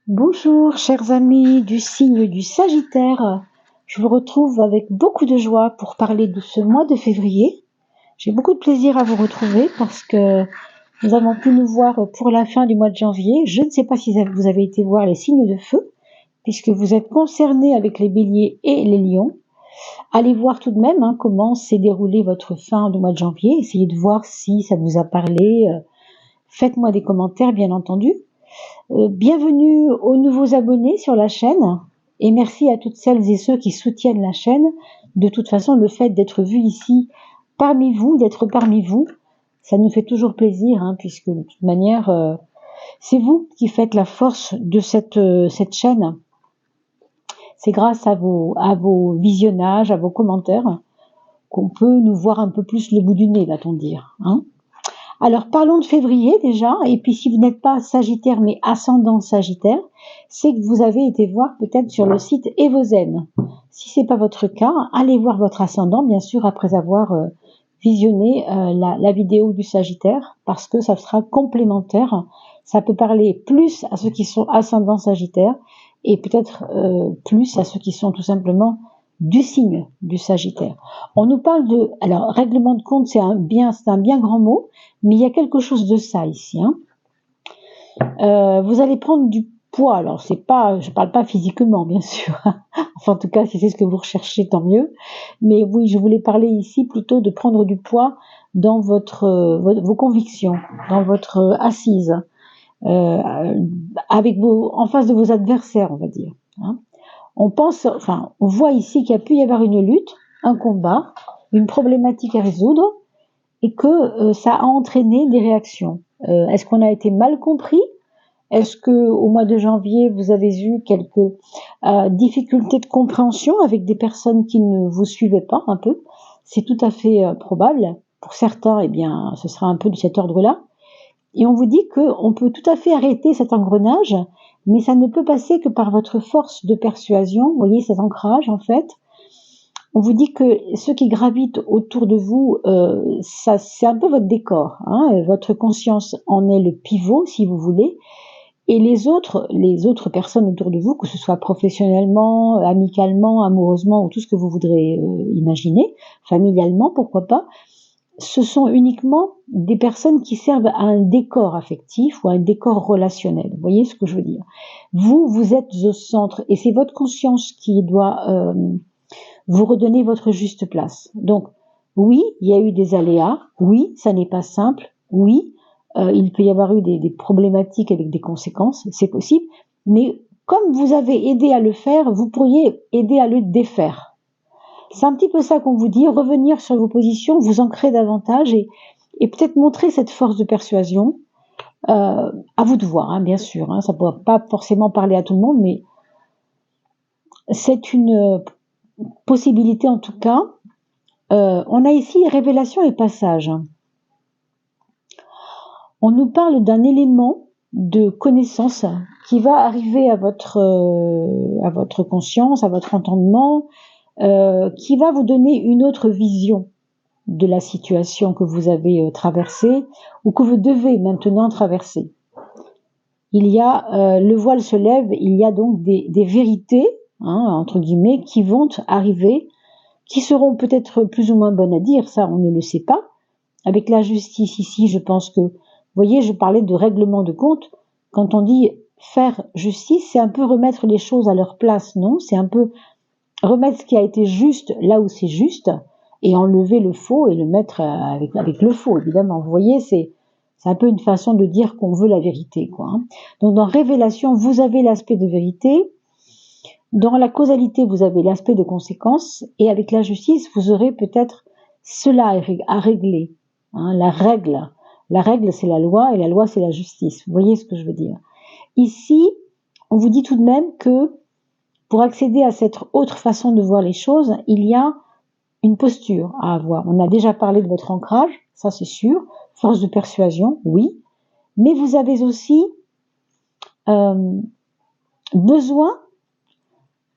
Bonjour, chers amis du signe du Sagittaire. Je vous retrouve avec beaucoup de joie pour parler de ce mois de février. J'ai beaucoup de plaisir à vous retrouver parce que nous avons pu nous voir pour la fin du mois de janvier. Je ne sais pas si vous avez été voir les signes de feu, puisque vous êtes concernés avec les béliers et les lions. Allez voir tout de même comment s'est déroulé votre fin du mois de janvier. Essayez de voir si ça vous a parlé. Faites-moi des commentaires, bien entendu. Bienvenue aux nouveaux abonnés sur la chaîne et merci à toutes celles et ceux qui soutiennent la chaîne. De toute façon, le fait d'être vu ici parmi vous, d'être parmi vous, ça nous fait toujours plaisir, puisque de toute manière, c'est vous qui faites la force de cette chaîne. C'est grâce à vos visionnages, à vos commentaires, qu'on peut nous voir un peu plus le bout du nez, va-t-on dire. Alors parlons de février déjà, et puis si vous n'êtes pas Sagittaire mais ascendant Sagittaire, c'est que vous avez été voir peut-être sur le site Evozen. Si c'est pas votre cas, allez voir votre ascendant, bien sûr, après avoir visionné la vidéo du Sagittaire, parce que ça sera complémentaire. Ça peut parler plus à ceux qui sont ascendant Sagittaire, et peut-être plus à ceux qui sont tout simplement du signe du Sagittaire. On nous parle de, alors règlement de compte, c'est un bien grand mot, mais il y a quelque chose de ça ici. Vous allez prendre du poids. Alors c'est pas, je parle pas physiquement, bien sûr. Enfin, en tout cas, si c'est ce que vous recherchez, tant mieux. Mais oui, je voulais parler ici plutôt de prendre du poids dans vos convictions, dans votre assise, avec en face de vos adversaires, on va dire. On voit ici qu'il y a pu y avoir une lutte, un combat, une problématique à résoudre, et que ça a entraîné des réactions. Est-ce qu'on a été mal compris? Est-ce que au mois de janvier, vous avez eu quelques difficultés de compréhension avec des personnes qui ne vous suivaient pas un peu? C'est tout à fait probable. Pour certains, eh bien, ce sera un peu de cet ordre-là. Et on vous dit qu'on peut tout à fait arrêter cet engrenage, mais ça ne peut passer que par votre force de persuasion. Vous voyez cet ancrage, en fait. On vous dit que ceux qui gravitent autour de vous, ça, c'est un peu votre décor. Votre conscience en est le pivot, si vous voulez. Et les autres personnes autour de vous, que ce soit professionnellement, amicalement, amoureusement, ou tout ce que vous voudrez imaginer, familialement, pourquoi pas, ce sont uniquement des personnes qui servent à un décor affectif ou à un décor relationnel. Vous voyez ce que je veux dire? Vous êtes au centre et c'est votre conscience qui doit vous redonner votre juste place. Donc, oui, il y a eu des aléas. Oui, ça n'est pas simple. Oui, il peut y avoir eu des problématiques avec des conséquences. C'est possible. Mais comme vous avez aidé à le faire, vous pourriez aider à le défaire. C'est un petit peu ça qu'on vous dit, revenir sur vos positions, vous ancrer davantage et peut-être montrer cette force de persuasion. À vous de voir, bien sûr. Ça ne pourra pas forcément parler à tout le monde, mais c'est une possibilité en tout cas. On a ici révélation et passage. On nous parle d'un élément de connaissance qui va arriver à votre conscience, à votre entendement, qui va vous donner une autre vision de la situation que vous avez traversée ou que vous devez maintenant traverser. Il y a, le voile se lève, il y a donc des vérités, entre guillemets, qui vont arriver, qui seront peut-être plus ou moins bonnes à dire, ça on ne le sait pas. Avec la justice ici, je pense que, vous voyez, je parlais de règlement de compte. Quand on dit faire justice, c'est un peu remettre les choses à leur place, non? C'est un peu remettre ce qui a été juste là où c'est juste et enlever le faux et le mettre avec le faux, évidemment. Vous voyez, c'est un peu une façon de dire qu'on veut la vérité, quoi. Donc dans révélation, vous avez l'aspect de vérité. Dans la causalité, vous avez l'aspect de conséquence. Et avec la justice, vous aurez peut-être cela à régler. La règle, c'est la loi et la loi, c'est la justice. Vous voyez ce que je veux dire? Ici, on vous dit tout de même que pour accéder à cette autre façon de voir les choses, il y a une posture à avoir. On a déjà parlé de votre ancrage, ça c'est sûr. Force de persuasion, oui. Mais vous avez aussi besoin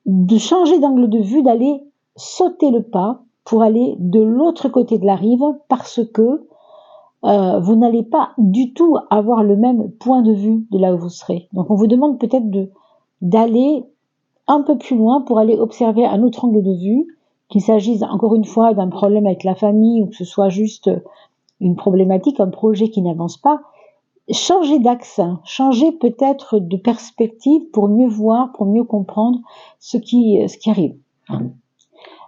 de changer d'angle de vue, d'aller sauter le pas pour aller de l'autre côté de la rive parce que vous n'allez pas du tout avoir le même point de vue de là où vous serez. Donc on vous demande peut-être d'aller un peu plus loin pour aller observer un autre angle de vue, qu'il s'agisse encore une fois d'un problème avec la famille ou que ce soit juste une problématique, un projet qui n'avance pas. Changer d'axe, changer peut-être de perspective pour mieux voir, pour mieux comprendre ce qui arrive.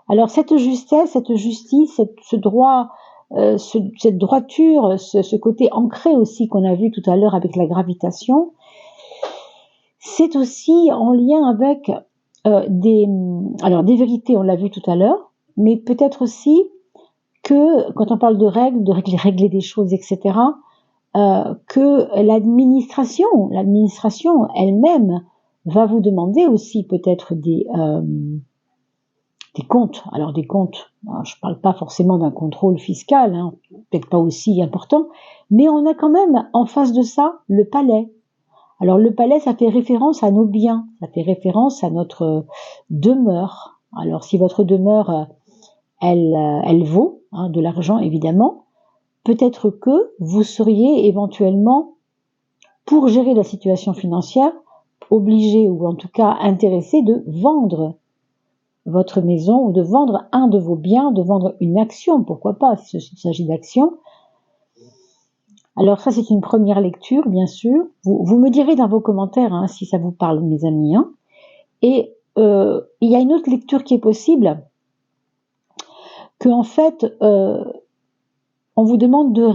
Alors cette justesse, cette justice, ce droit, cette droiture, ce côté ancré aussi qu'on a vu tout à l'heure avec la gravitation, c'est aussi en lien avec des vérités, on l'a vu tout à l'heure, mais peut-être aussi que quand on parle de régler des choses, etc., que l'administration elle-même va vous demander aussi peut-être des comptes. Alors des comptes, je ne parle pas forcément d'un contrôle fiscal, hein, peut-être pas aussi important, mais on a quand même en face de ça le palais. Alors le palais, ça fait référence à nos biens, ça fait référence à notre demeure. Alors si votre demeure, elle vaut de l'argent évidemment, peut-être que vous seriez éventuellement, pour gérer la situation financière, obligé ou en tout cas intéressé de vendre votre maison ou de vendre un de vos biens, de vendre une action, pourquoi pas, s'il s'agit d'actions. Alors ça, c'est une première lecture, bien sûr. Vous me direz dans vos commentaires si ça vous parle, mes amis. Et il y a une autre lecture qui est possible, que en fait, on vous demande de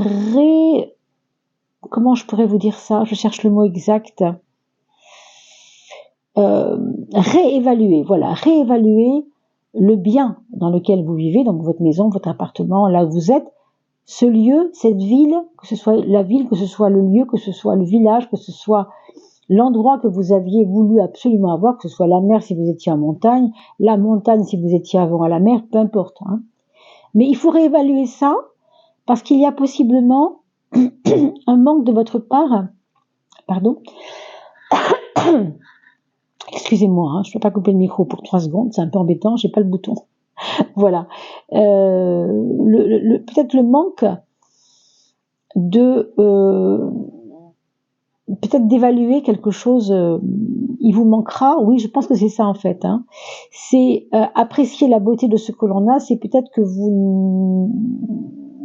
comment je pourrais vous dire ça? Je cherche le mot exact. Réévaluer le bien dans lequel vous vivez, donc votre maison, votre appartement, là où vous êtes, ce lieu, cette ville, que ce soit la ville, que ce soit le lieu, que ce soit le village, que ce soit l'endroit que vous aviez voulu absolument avoir, que ce soit la mer si vous étiez en montagne, la montagne si vous étiez avant à la mer, peu importe. Mais il faut réévaluer ça parce qu'il y a possiblement un manque de votre part. Pardon. Excusez-moi, je ne peux pas couper le micro pour 3 secondes, c'est un peu embêtant, j'ai pas le bouton. Voilà. Peut-être le manque de peut-être d'évaluer quelque chose, il vous manquera, oui, je pense que c'est ça en fait. C'est apprécier la beauté de ce que l'on a, c'est peut-être que vous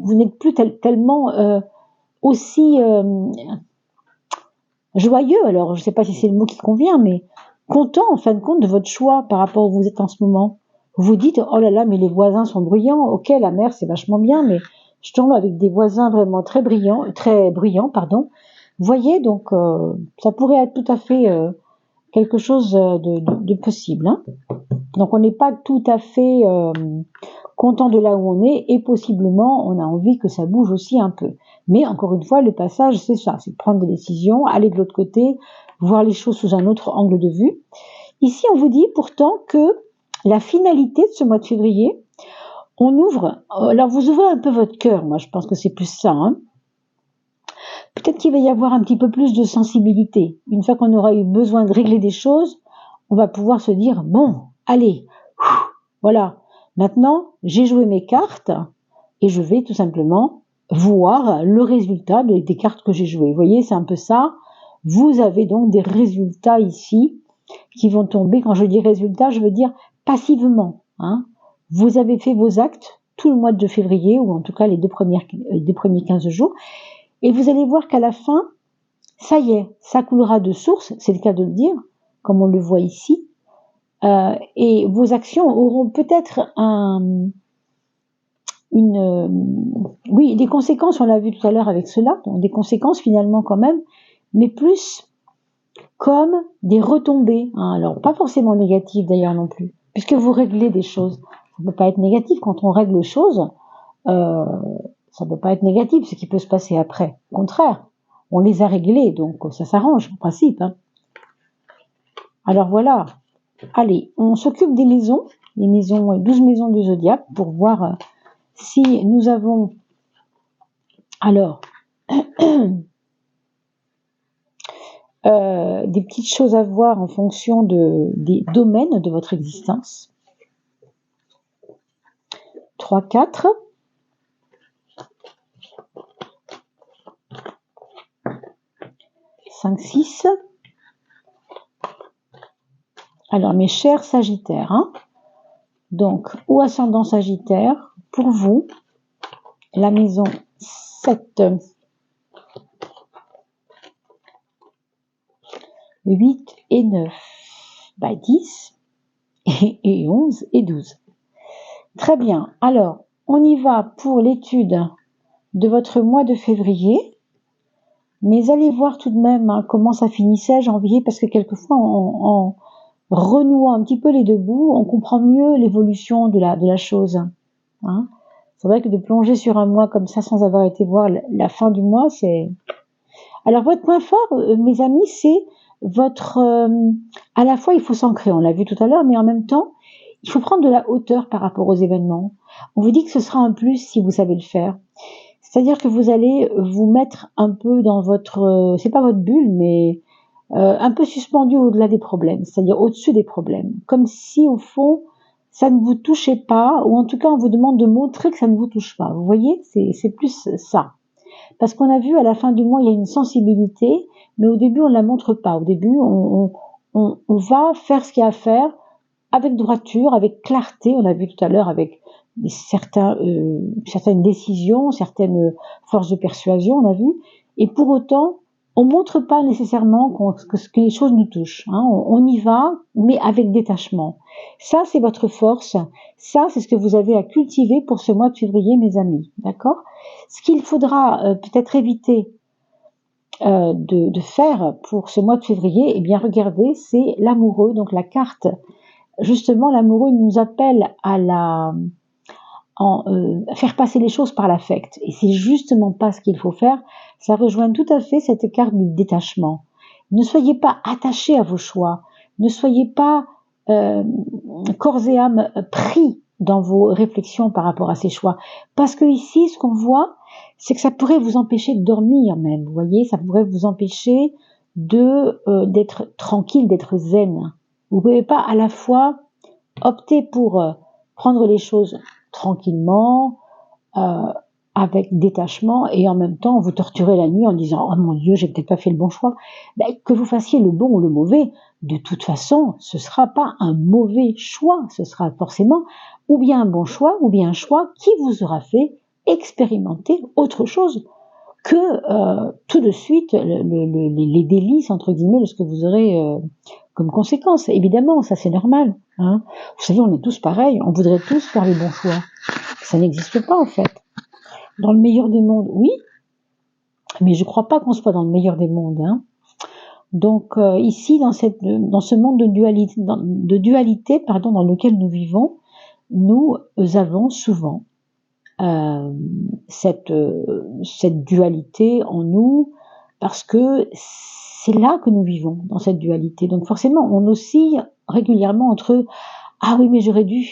n'êtes plus tellement aussi joyeux, alors je ne sais pas si c'est le mot qui convient, mais content en fin de compte de votre choix par rapport où vous êtes en ce moment. Vous vous dites, oh là là, mais les voisins sont bruyants, ok, la mer c'est vachement bien, mais je tombe avec des voisins vraiment très bruyants, pardon. Vous voyez, donc ça pourrait être tout à fait quelque chose de possible. Donc on n'est pas tout à fait content de là où on est, et possiblement on a envie que ça bouge aussi un peu. Mais encore une fois, le passage, c'est ça, c'est prendre des décisions, aller de l'autre côté, voir les choses sous un autre angle de vue. Ici, on vous dit pourtant que la finalité de ce mois de février, on ouvre, alors vous ouvrez un peu votre cœur, moi je pense que c'est plus ça. Peut-être qu'il va y avoir un petit peu plus de sensibilité. Une fois qu'on aura eu besoin de régler des choses, on va pouvoir se dire, bon, allez, voilà, maintenant j'ai joué mes cartes et je vais tout simplement voir le résultat des cartes que j'ai jouées. Vous voyez, c'est un peu ça. Vous avez donc des résultats ici qui vont tomber. Quand je dis résultats, je veux dire passivement. Vous avez fait vos actes tout le mois de février, ou en tout cas les deux premiers 15 jours, et vous allez voir qu'à la fin, ça y est, ça coulera de source, c'est le cas de le dire, comme on le voit ici, et vos actions auront peut-être des conséquences, on l'a vu tout à l'heure avec cela, donc des conséquences finalement quand même, mais plus comme des retombées, alors pas forcément négatives d'ailleurs non plus, puisque vous réglez des choses. Ça ne peut pas être négatif quand on règle les choses, ça ne peut pas être négatif ce qui peut se passer après. Au contraire, on les a réglés, donc ça s'arrange en principe. Alors voilà, allez, on s'occupe des maisons, les maisons, 12 maisons du zodiaque, pour voir si nous avons alors des petites choses à voir en fonction des domaines de votre existence. 3, 4. 5, 6. Alors, mes chers Sagittaires, hein, donc, ou ascendant Sagittaire, pour vous, la maison 7, 8 et 9, 10 et 11 et 12. Très bien. Alors, on y va pour l'étude de votre mois de février. Mais allez voir tout de même comment ça finissait janvier, parce que quelquefois, en renouant un petit peu les deux bouts, on comprend mieux l'évolution de la chose. Hein. C'est vrai que de plonger sur un mois comme ça sans avoir été voir la fin du mois, c'est... Alors, votre point fort, mes amis, c'est votre... à la fois, il faut s'ancrer, on l'a vu tout à l'heure, mais en même temps, il faut prendre de la hauteur par rapport aux événements. On vous dit que ce sera un plus si vous savez le faire. C'est-à-dire que vous allez vous mettre un peu dans votre... c'est pas votre bulle, mais un peu suspendu au-delà des problèmes, c'est-à-dire au-dessus des problèmes. Comme si, au fond, ça ne vous touchait pas, ou en tout cas, on vous demande de montrer que ça ne vous touche pas. Vous voyez, c'est plus ça. Parce qu'on a vu, à la fin du mois, il y a une sensibilité, mais au début, on ne la montre pas. Au début, on va faire ce qu'il y a à faire avec droiture, avec clarté. On a vu tout à l'heure avec certaines décisions, certaines forces de persuasion, on a vu. Et pour autant, on montre pas nécessairement que les choses nous touchent. Hein. On y va, mais avec détachement. Ça, c'est votre force. Ça, c'est ce que vous avez à cultiver pour ce mois de février, mes amis. D'accord ? Ce qu'il faudra peut-être éviter de faire pour ce mois de février, eh bien, regardez, c'est l'amoureux, donc la carte. Justement, l'amoureux nous appelle à faire passer les choses par l'affect. Et c'est justement pas ce qu'il faut faire. Ça rejoint tout à fait cette carte du détachement. Ne soyez pas attachés à vos choix. Ne soyez pas corps et âme pris dans vos réflexions par rapport à ces choix. Parce que ici, ce qu'on voit, c'est que ça pourrait vous empêcher de dormir même. Vous voyez, ça pourrait vous empêcher d'être tranquille, d'être zen. Vous ne pouvez pas à la fois opter pour prendre les choses tranquillement, avec détachement, et en même temps vous torturez la nuit en disant « Oh mon Dieu, j'ai peut-être pas fait le bon choix ». Que vous fassiez le bon ou le mauvais, de toute façon, ce sera pas un mauvais choix, ce sera forcément ou bien un bon choix, ou bien un choix qui vous aura fait expérimenter autre chose que tout de suite les délices, entre guillemets, de ce que vous aurez comme conséquence. Évidemment, ça c'est normal. Hein. Vous savez, on est tous pareils, on voudrait tous faire les bons choix. Ça n'existe pas en fait. Dans le meilleur des mondes, oui, mais je ne crois pas qu'on soit dans le meilleur des mondes. Hein. Donc ici, dans ce monde de dualité, dans lequel nous vivons, nous avons souvent cette dualité en nous, parce que c'est là que nous vivons, dans cette dualité. Donc forcément, on oscille régulièrement entre « Ah oui, mais j'aurais dû.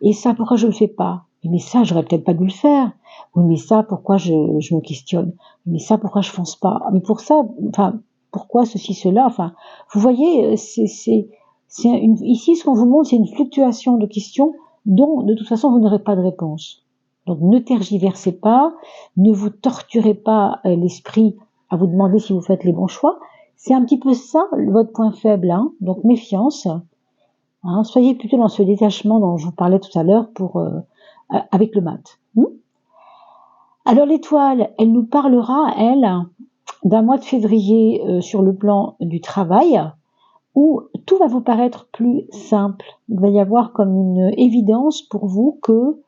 Et ça, pourquoi je le fais pas ? Mais ça, j'aurais peut-être pas dû le faire. Oui, mais ça, pourquoi je me questionne ? Mais ça, pourquoi je fonce pas ? Mais pour ça, enfin, pourquoi ceci, cela ? Enfin, vous voyez, ici, ce qu'on vous montre, c'est une fluctuation de questions dont, de toute façon, vous n'aurez pas de réponse. Donc, ne tergiversez pas, ne vous torturez pas l'esprit à vous demander si vous faites les bons choix. C'est un petit peu ça, votre point faible. Hein. Donc, méfiance. Hein, soyez plutôt dans ce détachement dont je vous parlais tout à l'heure avec le mat. Alors l'étoile, elle nous parlera, elle, d'un mois de février sur le plan du travail, où tout va vous paraître plus simple. Il va y avoir comme une évidence pour vous que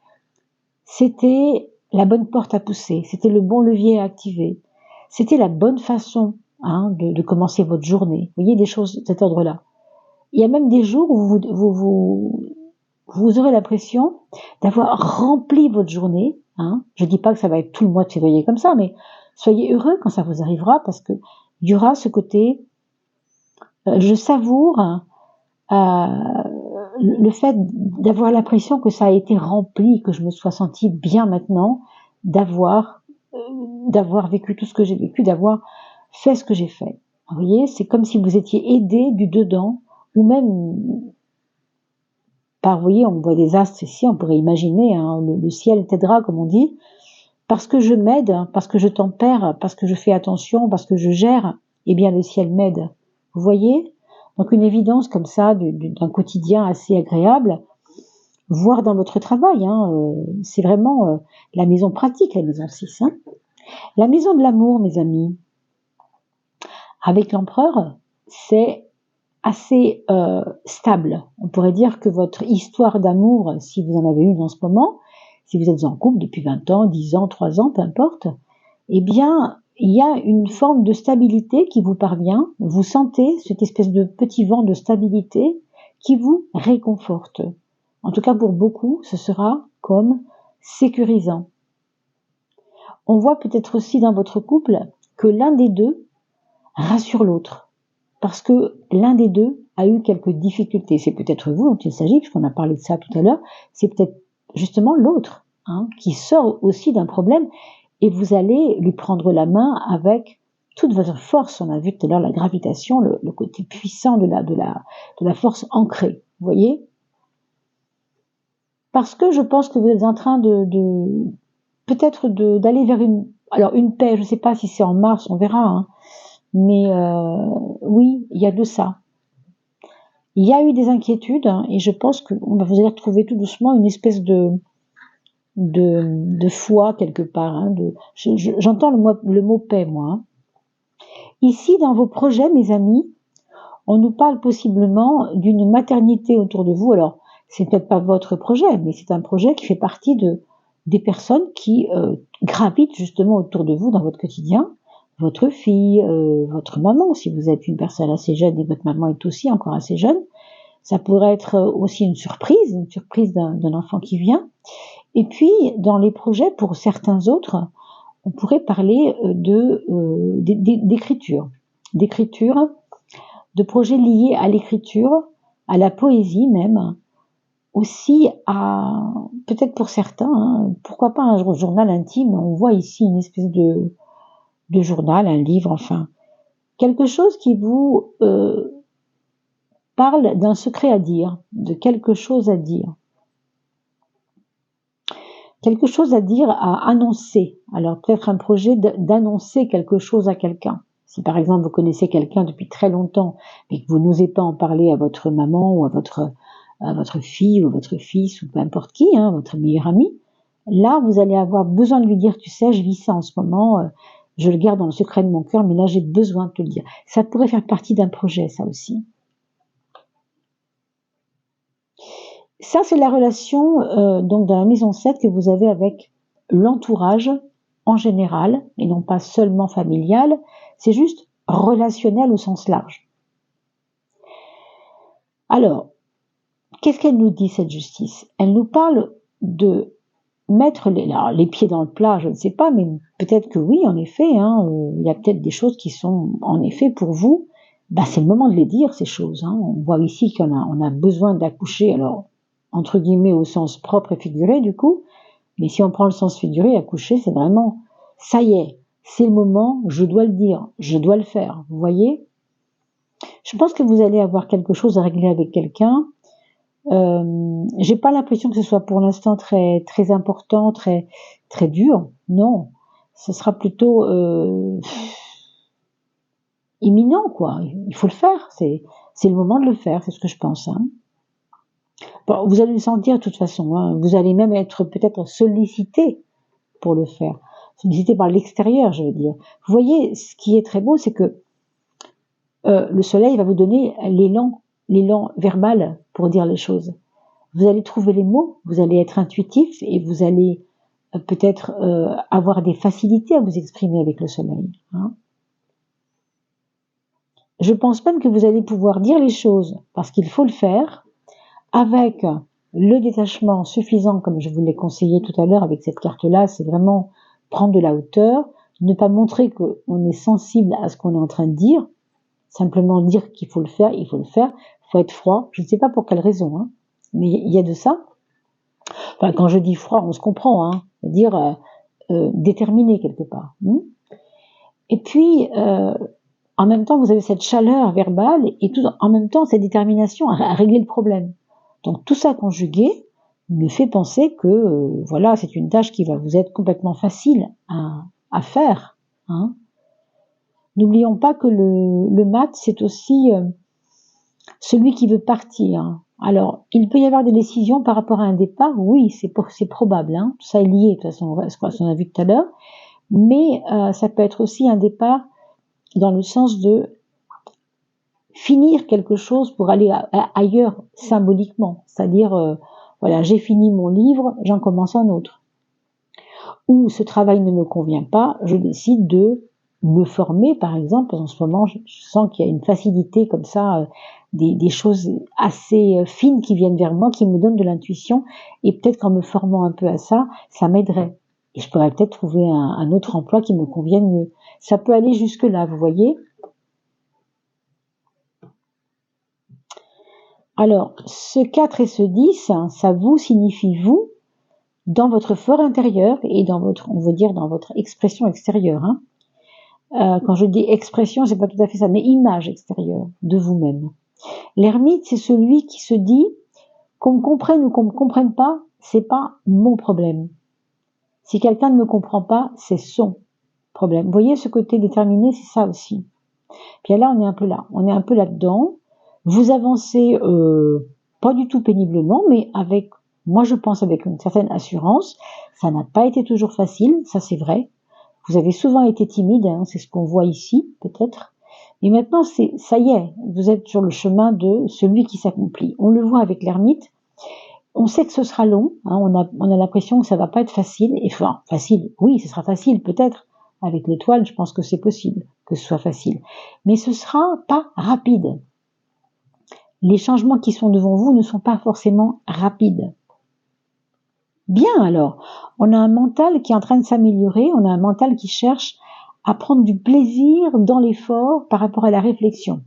c'était la bonne porte à pousser, c'était le bon levier à activer, c'était la bonne façon de commencer votre journée. Vous voyez, des choses de cet ordre-là. Il y a même des jours où vous aurez l'impression d'avoir rempli votre journée. Hein. Je dis pas que ça va être tout le mois de février comme ça, mais soyez heureux quand ça vous arrivera, parce que il y aura ce côté, je savoure le fait d'avoir l'impression que ça a été rempli, que je me sois sentie bien maintenant, d'avoir vécu tout ce que j'ai vécu, d'avoir fait ce que j'ai fait. Vous voyez, c'est comme si vous étiez aidé du dedans, ou même vous voyez, on voit des astres ici, on pourrait imaginer, hein, le ciel t'aidera, comme on dit, parce que je m'aide, parce que je tempère, parce que je fais attention, parce que je gère, eh bien le ciel m'aide. Vous voyez ? Donc une évidence comme ça d'un quotidien assez agréable, voire dans votre travail, c'est vraiment la maison pratique, la maison 6. La maison de l'amour, mes amis, avec l'empereur, c'est assez stable. On pourrait dire que votre histoire d'amour, si vous en avez une en ce moment, si vous êtes en couple depuis 20 ans, 10 ans, 3 ans, peu importe, eh bien, il y a une forme de stabilité qui vous parvient. Vous sentez cette espèce de petit vent de stabilité qui vous réconforte. En tout cas, pour beaucoup, ce sera comme sécurisant. On voit peut-être aussi dans votre couple que l'un des deux rassure l'autre, parce que l'un des deux a eu quelques difficultés. C'est peut-être vous dont il s'agit, puisqu'on a parlé de ça tout à l'heure, c'est peut-être justement l'autre qui sort aussi d'un problème, et vous allez lui prendre la main avec toute votre force. On a vu tout à l'heure la gravitation, le côté puissant de la force ancrée, vous voyez? Parce que je pense que vous êtes en train peut-être d'aller vers une paix, je ne sais pas si c'est en mars, on verra, mais oui, il y a de ça. Il y a eu des inquiétudes, et je pense que vous allez retrouver tout doucement une espèce de foi quelque part. J'entends le mot paix, moi. Ici, dans vos projets, mes amis, on nous parle possiblement d'une maternité autour de vous. Alors, c'est peut-être pas votre projet, mais c'est un projet qui fait partie des personnes qui gravitent justement autour de vous dans votre quotidien. Votre fille, votre maman, si vous êtes une personne assez jeune et votre maman est aussi encore assez jeune. Ça pourrait être aussi une surprise d'un enfant qui vient. Et puis, dans les projets, pour certains autres, on pourrait parler d'écriture, de projets liés à l'écriture, à la poésie même, aussi à, peut-être pour certains, pourquoi pas un journal intime. On voit ici une espèce de journal, un livre, enfin, quelque chose qui vous parle d'un secret à dire, de quelque chose à dire. Quelque chose à dire, à annoncer. Alors peut-être un projet d'annoncer quelque chose à quelqu'un. Si par exemple vous connaissez quelqu'un depuis très longtemps, mais que vous n'osez pas en parler à votre maman ou à votre fille ou votre fils ou peu importe qui, votre meilleur ami, là vous allez avoir besoin de lui dire, tu sais, je vis ça en ce moment, je le garde dans le secret de mon cœur, mais là j'ai besoin de te le dire. Ça pourrait faire partie d'un projet, ça aussi. Ça, c'est la relation donc dans la maison 7 que vous avez avec l'entourage en général, et non pas seulement familial, c'est juste relationnel au sens large. Alors, qu'est-ce qu'elle nous dit, cette justice? Elle nous parle de mettre les pieds dans le plat, je ne sais pas, mais peut-être que oui, en effet, il y a peut-être des choses qui sont, en effet, pour vous, c'est le moment de les dire, ces choses. On voit ici qu'on a besoin d'accoucher, alors, entre guillemets, au sens propre et figuré, du coup, mais si on prend le sens figuré, accoucher, c'est vraiment, ça y est, c'est le moment, je dois le dire, je dois le faire, vous voyez? Je pense que vous allez avoir quelque chose à régler avec quelqu'un. J'ai pas l'impression que ce soit pour l'instant très, très important, très, très dur, non. Ce sera plutôt imminent, quoi. Il faut le faire, c'est le moment de le faire, c'est ce que je pense. Bon, vous allez le sentir de toute façon, vous allez même être peut-être sollicité pour le faire, sollicité par l'extérieur, je veux dire. Vous voyez, ce qui est très beau, c'est que le soleil va vous donner l'élan verbal pour dire les choses. Vous allez trouver les mots, vous allez être intuitif et vous allez peut-être avoir des facilités à vous exprimer avec le soleil. Je pense même que vous allez pouvoir dire les choses parce qu'il faut le faire avec le détachement suffisant, comme je vous l'ai conseillé tout à l'heure avec cette carte-là, c'est vraiment prendre de la hauteur, ne pas montrer qu'on est sensible à ce qu'on est en train de dire, simplement dire qu'il faut le faire, il faut être froid, je ne sais pas pour quelle raison, mais il y a de ça. Enfin, quand je dis froid, on se comprend, c'est-à-dire déterminé quelque part. Et puis, en même temps, vous avez cette chaleur verbale et tout en même temps cette détermination à régler le problème. Donc tout ça conjugué me fait penser que voilà, c'est une tâche qui va vous être complètement facile à faire. N'oublions pas que le maths, c'est aussi Celui qui veut partir. Alors, il peut y avoir des décisions par rapport à un départ, oui, c'est probable, hein. Ça est lié, de toute façon, à ce qu'on a vu tout à l'heure. Mais ça peut être aussi un départ dans le sens de finir quelque chose pour aller ailleurs symboliquement. C'est-à-dire, voilà, j'ai fini mon livre, j'en commence un autre. Ou ce travail ne me convient pas, je décide de me former, par exemple. En ce moment, je sens qu'il y a une facilité comme ça, des choses assez fines qui viennent vers moi, qui me donnent de l'intuition. Et peut-être qu'en me formant un peu à ça, ça m'aiderait. Et je pourrais peut-être trouver un autre emploi qui me convienne mieux. Ça peut aller jusque-là, vous voyez. Alors, ce 4 et ce 10, ça vous signifie vous, dans votre fort intérieur et dans votre, on veut dire, dans votre expression extérieure. Hein. Quand je dis expression, c'est pas tout à fait ça, mais image extérieure de vous-même. L'ermite, c'est celui qui se dit qu'on me comprenne ou qu'on me comprenne pas, c'est pas mon problème. Si quelqu'un ne me comprend pas, c'est son problème. Vous voyez, ce côté déterminé, c'est ça aussi. Puis là, on est un peu là. On est un peu là-dedans. Vous avancez pas du tout péniblement, mais avec, moi je pense avec une certaine assurance. Ça n'a pas été toujours facile, ça c'est vrai. Vous avez souvent été timide, hein, c'est ce qu'on voit ici, peut-être. Et maintenant, ça y est, vous êtes sur le chemin de celui qui s'accomplit. On le voit avec l'ermite. On sait que ce sera long, hein, on a l'impression que ça va pas être facile. Et enfin, facile, oui, ce sera facile, peut-être. Avec l'étoile, je pense que c'est possible que ce soit facile. Mais ce sera pas rapide. Les changements qui sont devant vous ne sont pas forcément rapides. Bien alors, on a un mental qui est en train de s'améliorer, on a un mental qui cherche à prendre du plaisir dans l'effort par rapport à la réflexion.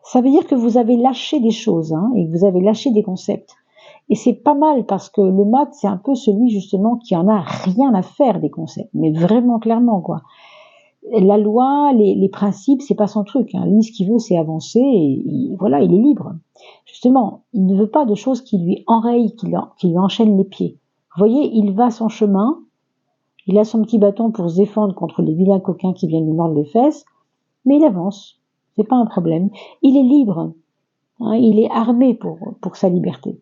Ça veut dire que vous avez lâché des choses, hein, et que vous avez lâché des concepts. Et c'est pas mal parce que le maths, c'est un peu celui justement qui en a rien à faire des concepts, mais vraiment clairement quoi. La loi, les principes, c'est pas son truc. Hein. Lui, ce qu'il veut, c'est avancer et voilà, il est libre. Justement, il ne veut pas de choses qui lui enrayent, qui lui enchaînent les pieds. Vous voyez, il va son chemin, il a son petit bâton pour se défendre contre les vilains coquins qui viennent lui mordre les fesses, mais il avance. C'est pas un problème. Il est libre. Hein, il est armé pour sa liberté.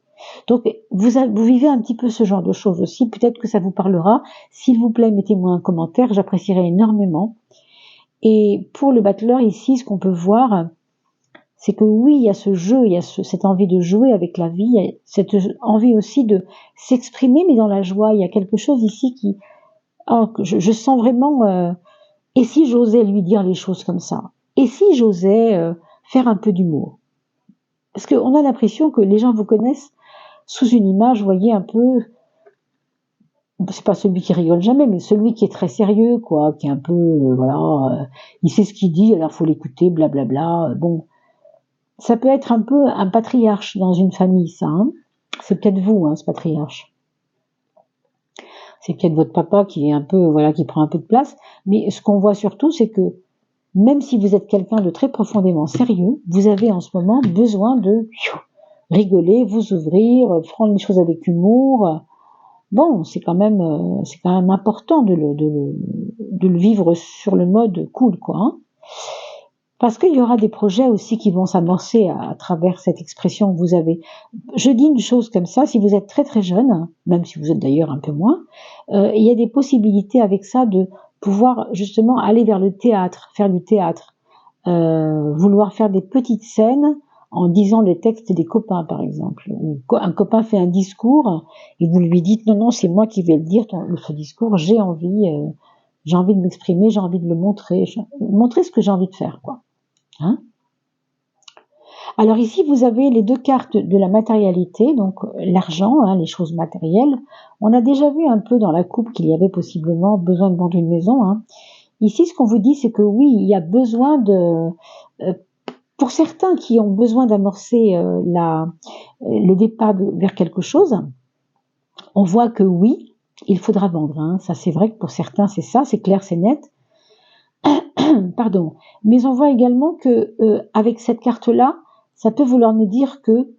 Donc, vous vivez un petit peu ce genre de choses aussi. Peut-être que ça vous parlera. S'il vous plaît, mettez-moi un commentaire. J'apprécierais énormément. Et pour le battleur ici, ce qu'on peut voir, c'est que oui, il y a ce jeu, il y a cette envie de jouer avec la vie, il y a cette envie aussi de s'exprimer, mais dans la joie. Il y a quelque chose ici que je sens vraiment. Et si j'osais lui dire les choses comme ça? Et si j'osais faire un peu d'humour? Parce qu'on a l'impression que les gens vous connaissent sous une image, vous voyez, un peu, c'est pas celui qui rigole jamais, mais celui qui est très sérieux, quoi, qui est un peu, voilà, il sait ce qu'il dit, alors faut l'écouter, blablabla. Bon, ça peut être un peu un patriarche dans une famille, ça. Hein. C'est peut-être vous, hein, ce patriarche. C'est peut-être votre papa qui est un peu, voilà, qui prend un peu de place. Mais ce qu'on voit surtout, c'est que même si vous êtes quelqu'un de très profondément sérieux, vous avez en ce moment besoin de rigoler, vous ouvrir, prendre les choses avec humour. Bon, c'est quand même important de le vivre sur le mode cool, quoi. Hein. Parce qu'il y aura des projets aussi qui vont s'amorcer à travers cette expression que vous avez. Je dis une chose comme ça, si vous êtes très très jeune, même si vous êtes d'ailleurs un peu moins, il y a des possibilités avec ça de pouvoir justement aller vers le théâtre, faire du théâtre, vouloir faire des petites scènes en disant les textes des copains, par exemple. Ou un copain fait un discours et vous lui dites non, c'est moi qui vais le dire, ce discours, j'ai envie de m'exprimer, j'ai envie de le montrer ce que j'ai envie de faire, quoi. Hein? Alors ici, vous avez les deux cartes de la matérialité, donc l'argent, hein, les choses matérielles. On a déjà vu un peu dans la coupe qu'il y avait possiblement besoin de vendre une maison. Hein. Ici, ce qu'on vous dit, c'est que oui, il y a besoin pour certains qui ont besoin d'amorcer le départ vers quelque chose, on voit que oui, il faudra vendre. Hein. Ça, c'est vrai que pour certains, c'est ça, c'est clair, c'est net. Pardon. Mais on voit également que avec cette carte-là, ça peut vouloir nous dire que,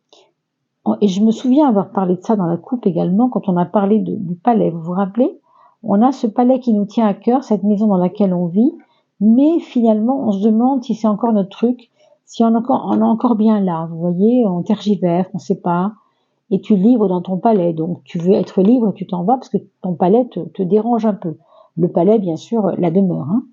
et je me souviens avoir parlé de ça dans la coupe également, quand on a parlé du palais, vous vous rappelez? On a ce palais qui nous tient à cœur, cette maison dans laquelle on vit, mais finalement, on se demande si c'est encore notre truc, si on est encore bien là, vous voyez, on tergiverse, on ne sait pas, et tu livres dans ton palais, donc tu veux être libre, tu t'en vas parce que ton palais te dérange un peu. Le palais, bien sûr, la demeure. Hein.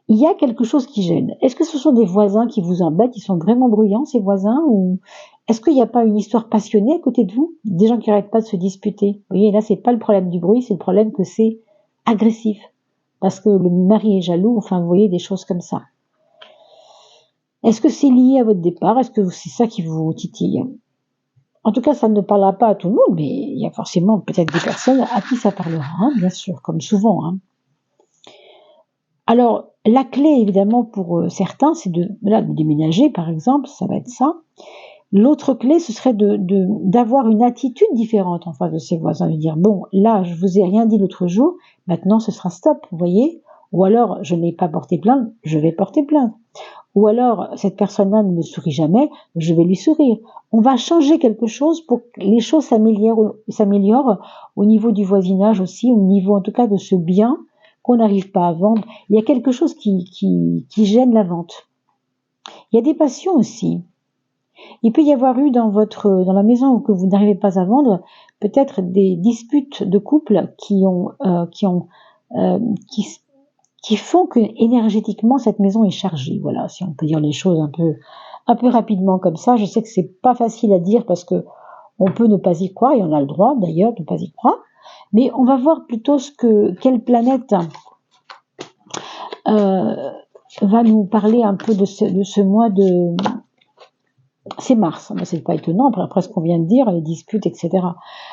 Il y a quelque chose qui gêne. Est-ce que ce sont des voisins qui vous embêtent, ils sont vraiment bruyants, ces voisins, ou est-ce qu'il n'y a pas une histoire passionnée à côté de vous, des gens qui n'arrêtent pas de se disputer? Vous voyez, là, c'est pas le problème du bruit, c'est le problème que c'est agressif, parce que le mari est jaloux, enfin, vous voyez, des choses comme ça. Est-ce que c'est lié à votre départ? Est-ce que c'est ça qui vous titille? En tout cas, ça ne parlera pas à tout le monde, mais il y a forcément peut-être des personnes à qui ça parlera, hein, bien sûr, comme souvent. Hein. Alors, la clé, évidemment, pour certains, c'est de déménager, par exemple, ça va être ça. L'autre clé, ce serait d'avoir une attitude différente en face de ses voisins, de dire, bon, là, je vous ai rien dit l'autre jour, maintenant, ce sera stop, vous voyez? Ou alors, je n'ai pas porté plainte, je vais porter plainte. Ou alors, cette personne-là ne me sourit jamais, je vais lui sourire. On va changer quelque chose pour que les choses s'améliorent au niveau du voisinage aussi, au niveau en tout cas de ce bien qu'on n'arrive pas à vendre. Il y a quelque chose qui gêne la vente. Il y a des passions aussi. Il peut y avoir eu dans la maison que vous n'arrivez pas à vendre, peut-être des disputes de couple qui font que énergétiquement cette maison est chargée. Voilà, si on peut dire les choses un peu rapidement comme ça. Je sais que c'est pas facile à dire parce que on peut ne pas y croire et on a le droit d'ailleurs de ne pas y croire. Mais on va voir plutôt quelle planète va nous parler un peu de ce mois de. C'est Mars, c'est pas étonnant après ce qu'on vient de dire, les disputes, etc.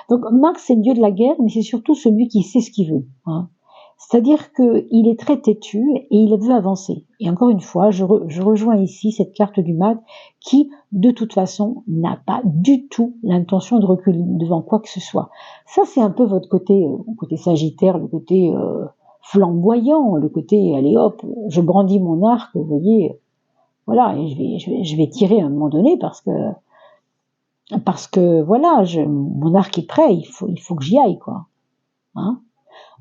Donc Mars c'est le dieu de la guerre, mais c'est surtout celui qui sait ce qu'il veut. Hein. C'est-à-dire qu'il est très têtu et il veut avancer. Et encore une fois, je rejoins ici cette carte du mat qui, de toute façon, n'a pas du tout l'intention de reculer devant quoi que ce soit. Ça, c'est un peu votre côté sagittaire, le côté flamboyant, le côté, allez hop, je brandis mon arc, vous voyez, voilà, et je vais tirer à un moment donné parce que voilà, mon arc est prêt, il faut que j'y aille, quoi. Hein.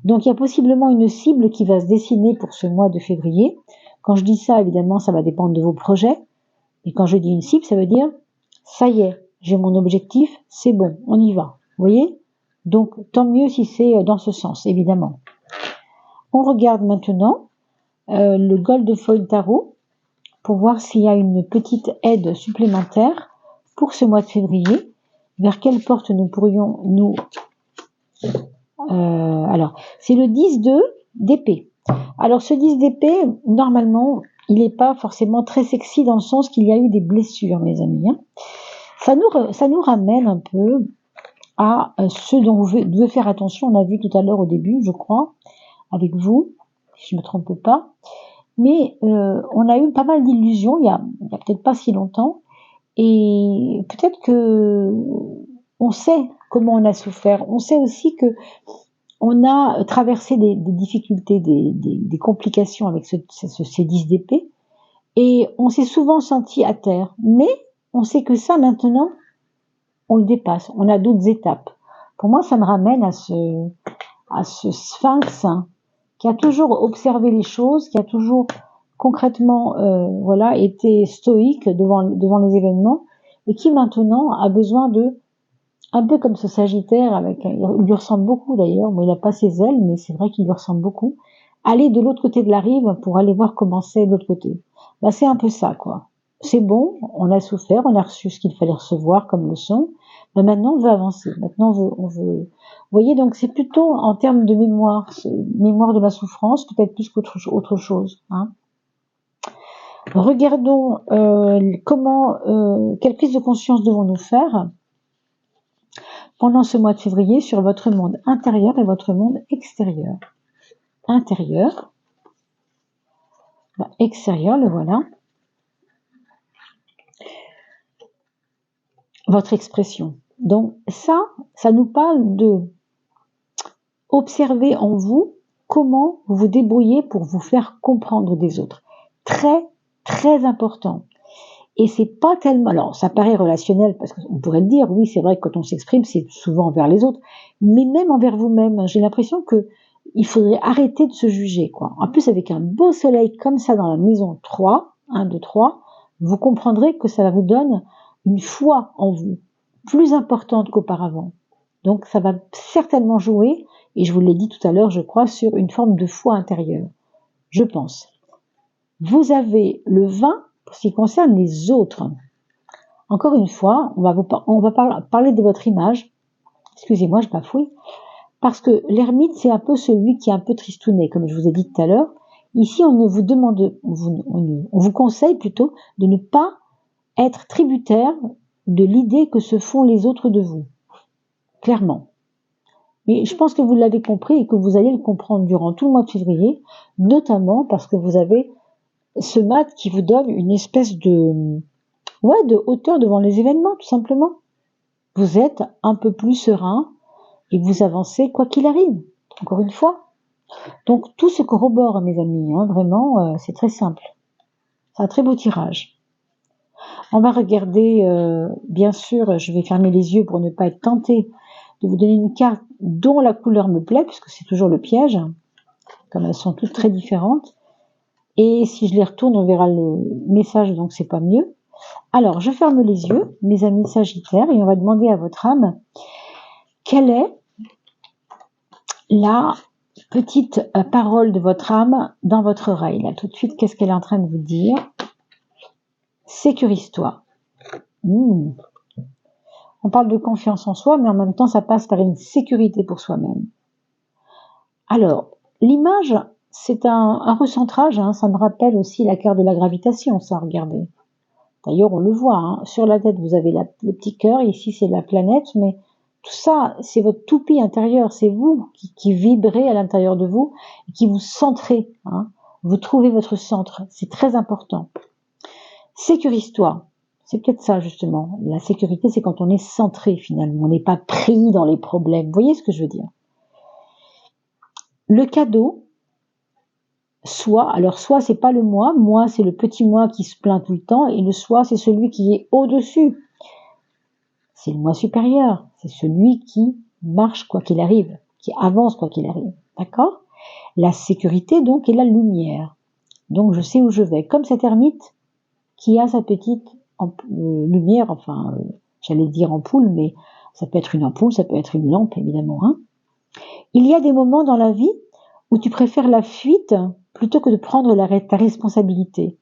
Donc il y a possiblement une cible qui va se dessiner pour ce mois de février. Quand je dis ça, évidemment, ça va dépendre de vos projets. Et quand je dis une cible, ça veut dire, ça y est, j'ai mon objectif, c'est bon, on y va. Vous voyez? Donc tant mieux si c'est dans ce sens, évidemment. On regarde maintenant le Gold Foil Tarot pour voir s'il y a une petite aide supplémentaire pour ce mois de février. Vers quelle porte nous pourrions nous... alors, c'est le 10 d'épée. Alors, ce 10 d'épée, normalement, il n'est pas forcément très sexy dans le sens qu'il y a eu des blessures, mes amis. Hein. Ça nous ramène un peu à ce dont vous devez faire attention. On a vu tout à l'heure au début, je crois, avec vous, si je ne me trompe pas. Mais on a eu pas mal d'illusions il y a peut-être pas si longtemps. Et peut-être que on sait comment on a souffert. On sait aussi que on a traversé des difficultés, des complications avec ces 10 d'épée. Et on s'est souvent senti à terre. Mais on sait que ça, maintenant, on le dépasse. On a d'autres étapes. Pour moi, ça me ramène à ce sphinx qui a toujours observé les choses, qui a toujours concrètement été stoïque devant les événements et qui maintenant a besoin un peu comme ce Sagittaire, il lui ressemble beaucoup d'ailleurs, il n'a pas ses ailes, mais c'est vrai qu'il lui ressemble beaucoup, aller de l'autre côté de la rive pour aller voir comment c'est de l'autre côté. Là, c'est un peu ça, quoi. C'est bon, on a souffert, on a reçu ce qu'il fallait recevoir comme leçon, mais maintenant on veut avancer, maintenant on veut... Vous voyez, donc c'est plutôt en termes de mémoire de la souffrance, peut-être plus qu'autre chose. Hein. Regardons quelle prise de conscience devons-nous faire pendant ce mois de février sur votre monde intérieur et votre monde extérieur. Intérieur, extérieur, le voilà. Votre expression. Donc ça nous parle de observer en vous comment vous vous débrouillez pour vous faire comprendre des autres. Très, très important. Et c'est pas tellement, alors ça paraît relationnel parce qu'on pourrait le dire, oui c'est vrai que quand on s'exprime c'est souvent envers les autres, mais même envers vous-même, j'ai l'impression que il faudrait arrêter de se juger, quoi. En plus avec un beau soleil comme ça dans la maison 3, 1, 2, 3, vous comprendrez que ça vous donne une foi en vous, plus importante qu'auparavant. Donc ça va certainement jouer, et je vous l'ai dit tout à l'heure, je crois, sur une forme de foi intérieure. Je pense. Vous avez le 20 pour ce qui concerne les autres. Encore une fois, on va parler de votre image. Excusez-moi, je bafouille. Parce que l'ermite, c'est un peu celui qui est un peu tristounet, comme je vous ai dit tout à l'heure. Ici, on vous conseille plutôt de ne pas être tributaire de l'idée que se font les autres de vous. Clairement. Mais je pense que vous l'avez compris et que vous allez le comprendre durant tout le mois de février, notamment parce que vous avez ce mat qui vous donne une espèce de hauteur devant les événements, tout simplement. Vous êtes un peu plus serein et vous avancez quoi qu'il arrive, encore une fois. Donc tout se corrobore, mes amis, hein, vraiment, c'est très simple. C'est un très beau tirage. On va regarder, bien sûr, je vais fermer les yeux pour ne pas être tenté de vous donner une carte dont la couleur me plaît, puisque c'est toujours le piège, comme elles sont toutes très différentes. Et si je les retourne, on verra le message, donc c'est pas mieux. Alors, je ferme les yeux, mes amis Sagittaires, et on va demander à votre âme quelle est la petite parole de votre âme dans votre oreille. Là, tout de suite, qu'est-ce qu'elle est en train de vous dire? Sécurise-toi. On parle de confiance en soi, mais en même temps, ça passe par une sécurité pour soi-même. Alors, l'image, c'est un recentrage, hein, ça me rappelle aussi la carte de la gravitation, ça, regardez. D'ailleurs, on le voit, hein, sur la tête, vous avez le petit cœur, ici, c'est la planète, mais tout ça, c'est votre toupie intérieur, c'est vous qui vibrez à l'intérieur de vous, et qui vous centrez, hein. Vous trouvez votre centre, c'est très important. Sécurise-toi. C'est peut-être ça, justement. La sécurité, c'est quand on est centré, finalement. On n'est pas pris dans les problèmes. Vous voyez ce que je veux dire? Le cadeau, soit c'est pas le moi, c'est le petit moi qui se plaint tout le temps, et le soi, c'est celui qui est au-dessus. C'est le moi supérieur. C'est celui qui marche quoi qu'il arrive, qui avance quoi qu'il arrive. D'accord? La sécurité, donc, est la lumière. Donc, je sais où je vais. Comme cet ermite qui a sa petite lumière, enfin, j'allais dire ampoule, mais ça peut être une ampoule, ça peut être une lampe, évidemment. Hein. Il y a des moments dans la vie où tu préfères la fuite plutôt que de prendre ta responsabilité.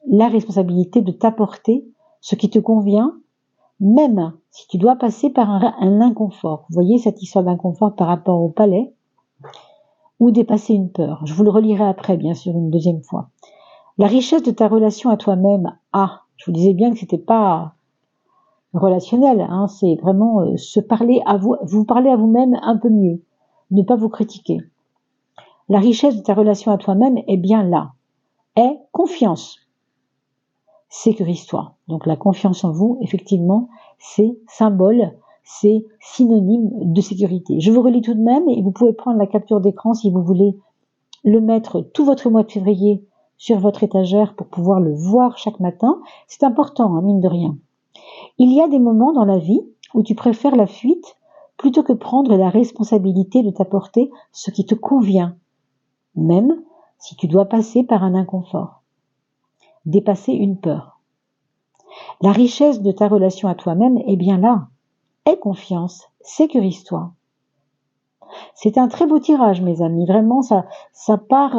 La responsabilité de t'apporter ce qui te convient, même si tu dois passer par un inconfort. Vous voyez cette histoire d'inconfort par rapport au palais, ou dépasser une peur. Je vous le relirai après, bien sûr, une deuxième fois. La richesse de ta relation à toi-même, je vous disais bien que c'était pas relationnel, hein, c'est vraiment se parler à vous parler à vous-même un peu mieux, ne pas vous critiquer. La richesse de ta relation à toi-même est bien là, est confiance. Sécurise-toi. Donc la confiance en vous, effectivement, c'est symbole, c'est synonyme de sécurité. Je vous relis tout de même et vous pouvez prendre la capture d'écran si vous voulez le mettre tout votre mois de février sur votre étagère pour pouvoir le voir chaque matin. C'est important, hein, mine de rien. Il y a des moments dans la vie où tu préfères la fuite plutôt que prendre la responsabilité de t'apporter ce qui te convient, même si tu dois passer par un inconfort, dépasser une peur. La richesse de ta relation à toi-même est bien là. Aie confiance, sécurise-toi. C'est un très beau tirage, mes amis. Vraiment, ça part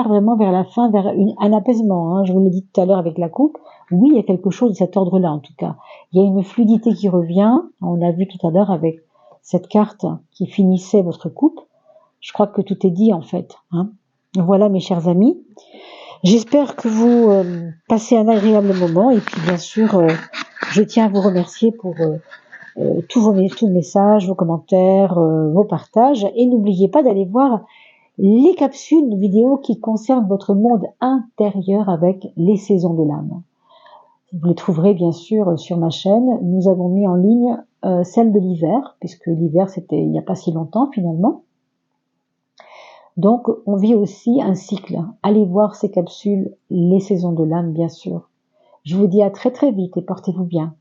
vraiment vers la fin, vers un apaisement. Hein. Je vous l'ai dit tout à l'heure avec la coupe. Oui, il y a quelque chose de cet ordre-là, en tout cas. Il y a une fluidité qui revient. On l'a vu tout à l'heure avec cette carte qui finissait votre coupe. Je crois que tout est dit, en fait. Hein. Voilà, mes chers amis. J'espère que vous passez un agréable moment. Et puis, bien sûr, je tiens à vous remercier pour tous vos messages, vos commentaires, vos partages. Et n'oubliez pas d'aller voir les capsules vidéo qui concernent votre monde intérieur avec les saisons de l'âme. Vous les trouverez bien sûr sur ma chaîne. Nous avons mis en ligne celle de l'hiver, puisque l'hiver c'était il n'y a pas si longtemps finalement. Donc on vit aussi un cycle. Allez voir ces capsules, les saisons de l'âme bien sûr. Je vous dis à très très vite et portez-vous bien.